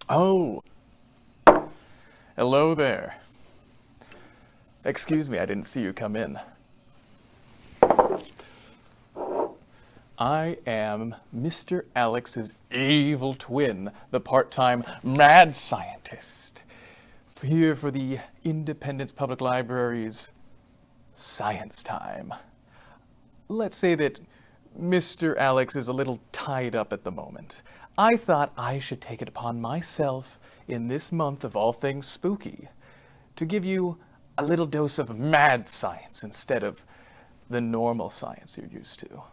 Oh, hello there. Excuse me, I didn't see you come in. I am Mr. Alex's evil twin, the part-time mad scientist, here for the Independence Public Library's science time. Let's say that Mr. Alex is a little tied up at the moment. I thought I should take it upon myself in this month of all things spooky to give you a little dose of mad science instead of the normal science you're used to.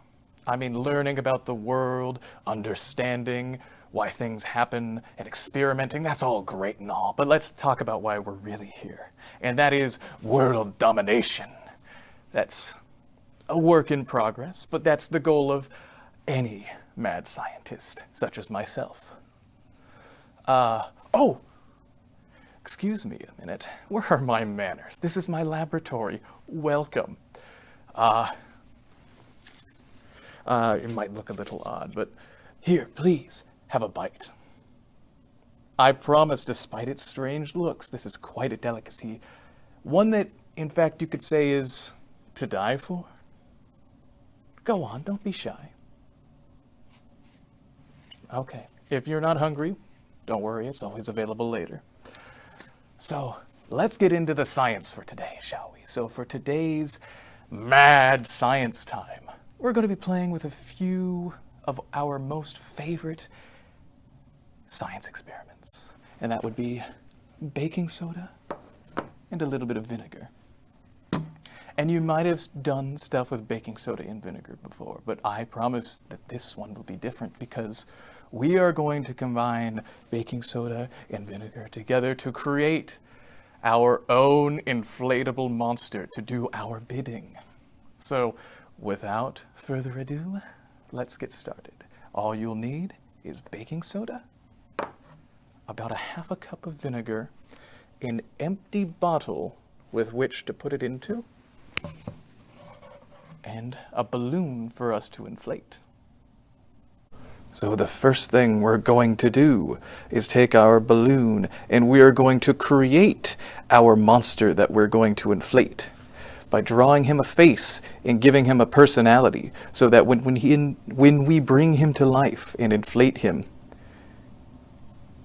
I mean, learning about the world, understanding why things happen, and experimenting, that's all great and all. But let's talk about why we're really here. And that is world domination. That's a work in progress, but that's the goal of any mad scientist, such as myself. Excuse me a minute. Where are my manners? This is my laboratory. Welcome. It might look a little odd, but here, please, have a bite. I promise, despite its strange looks, this is quite a delicacy. One that, in fact, you could say is to die for. Go on, don't be shy. Okay, if you're not hungry, don't worry, it's always available later. So, let's get into the science for today, shall we? So for today's mad science time, we're going to be playing with a few of our most favorite science experiments. And that would be baking soda and a little bit of vinegar. And you might have done stuff with baking soda and vinegar before, but I promise that this one will be different because we are going to combine baking soda and vinegar together to create our own inflatable monster to do our bidding. So, without further ado, let's get started. All you'll need is baking soda, about a half a cup of vinegar, an empty bottle with which to put it into, and a balloon for us to inflate. So the first thing we're going to do is take our balloon and we are going to create our monster that we're going to inflate by drawing him a face and giving him a personality so that when we bring him to life and inflate him,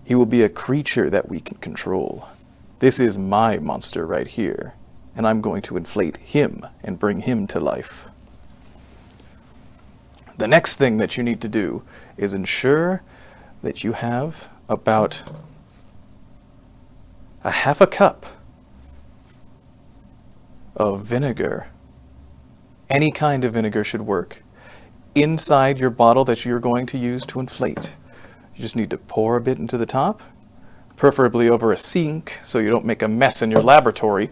he will be a creature that we can control. This is my monster right here, and I'm going to inflate him and bring him to life. The next thing that you need to do is ensure that you have about a half a cup of vinegar. Any kind of vinegar should work inside your bottle that you're going to use to inflate. You just need to pour a bit into the top, preferably over a sink so you don't make a mess in your laboratory,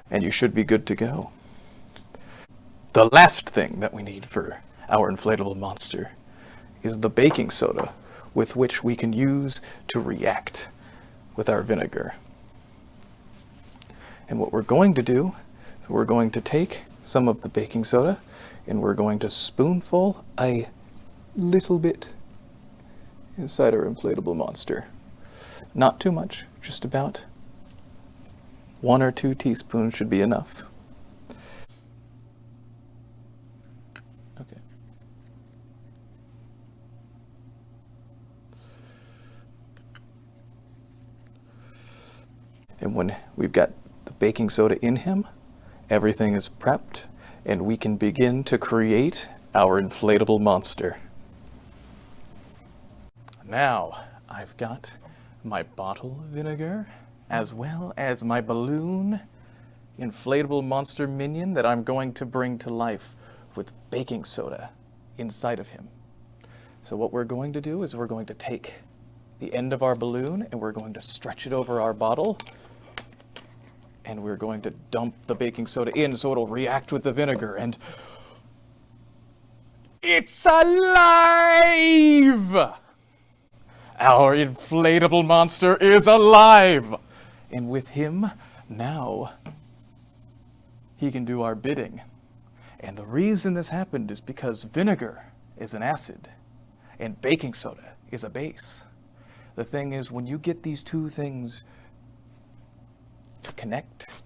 and you should be good to go. The last thing that we need for our inflatable monster is the baking soda with which we can use to react with our vinegar. And what we're going to do is we're going to take some of the baking soda and we're going to spoonful a little bit inside our inflatable monster. Not too much, just about 1 or 2 teaspoons should be enough. Okay. And when we've got the baking soda in him, everything is prepped, and we can begin to create our inflatable monster. Now, I've got my bottle of vinegar, as well as my balloon inflatable monster minion that I'm going to bring to life with baking soda inside of him. So what we're going to do is we're going to take the end of our balloon and we're going to stretch it over our bottle, and we're going to dump the baking soda in so it'll react with the vinegar, and it's alive! Our inflatable monster is alive! And with him, now, he can do our bidding. And the reason this happened is because vinegar is an acid and baking soda is a base. The thing is, when you get these two things to connect,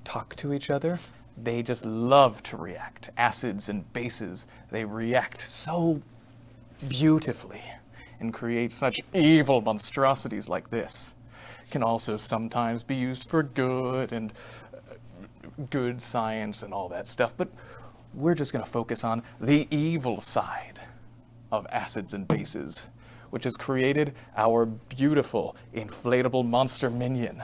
talk to each other, they just love to react. Acids and bases, they react so beautifully and create such evil monstrosities like this. Can also sometimes be used for good and good science and all that stuff, but we're just going to focus on the evil side of acids and bases, which has created our beautiful inflatable monster minion,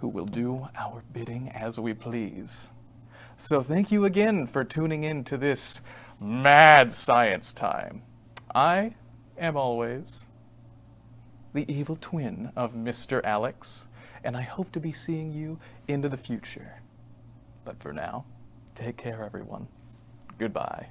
who will do our bidding as we please. So thank you again for tuning in to this mad science time. I am always the evil twin of Mr. Alex, and I hope to be seeing you into the future. But for now, take care, everyone. Goodbye.